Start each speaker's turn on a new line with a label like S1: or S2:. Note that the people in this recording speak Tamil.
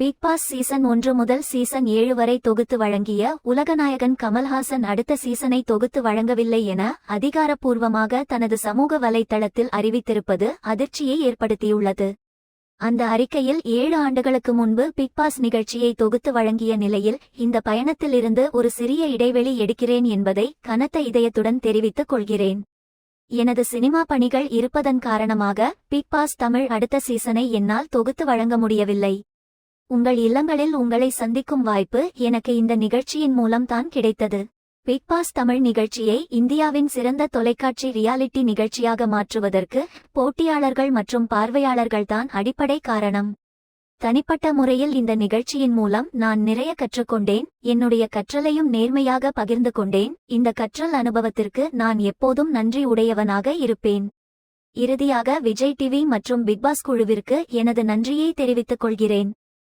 S1: பிக் பாஸ் சீசன் 1 முதல் சீசன் 7 வரை தொகுத்து வழங்கிய உலகநாயகன் கமல்ஹாசன் அடுத்த சீசனை தொகுத்து வழங்கவில்லை என அதிகாரப்பூர்வமாக தனது சமூக வலைத்தளத்தில் அறிவித்திருப்பது அதிர்ச்சியை ஏற்படுத்தியுள்ளது. அந்த அறிக்கையில் 7 ஆண்டுகளுக்கு முன்பு பிக் பாஸ் நிகழ்ச்சியை தொகுத்து வழங்கிய நிலையில் இந்த பயணத்தில் இருந்து ஒரு சிறிய இடைவெளி எடுக்கிறேன் என்பதை கனத்த இதயத்துடன் தெரிவித்துக் கொள்கிறேன். எனது சினிமா பணிகள் இருப்பதன் காரணமாக பிக் பாஸ் தமிழ் அடுத்த சீசனை என்னால் தொகுத்து வழங்க முடியவில்லை. உங்கள் இல்லங்களில் உங்களை சந்திக்கும் வாய்ப்பு எனக்கு இந்த நிகழ்ச்சியின் மூலம் தான் கிடைத்தது. பிக் பாஸ் தமிழ் நிகழ்ச்சியை இந்தியாவின் சிறந்த தொலைக்காட்சி ரியாலிட்டி நிகழ்ச்சியாக மாற்றுவதற்கு போட்டியாளர்கள் மற்றும் பார்வையாளர்கள்தான் அடிப்படை காரணம். தனிப்பட்ட முறையில் இந்த நிகழ்ச்சியின் மூலம் நான் நிறைய கற்றுக்கொண்டேன். என்னுடைய கற்றலையும் நேர்மையாக பகிர்ந்து கொண்டேன். இந்த கற்றல் அனுபவத்திற்கு நான் எப்போதும் நன்றி உடையவனாக இருப்பேன். இறுதியாக விஜய் டிவி மற்றும் பிக்பாஸ் குழுவிற்கு எனது நன்றியை தெரிவித்துக் கொள்கிறேன்.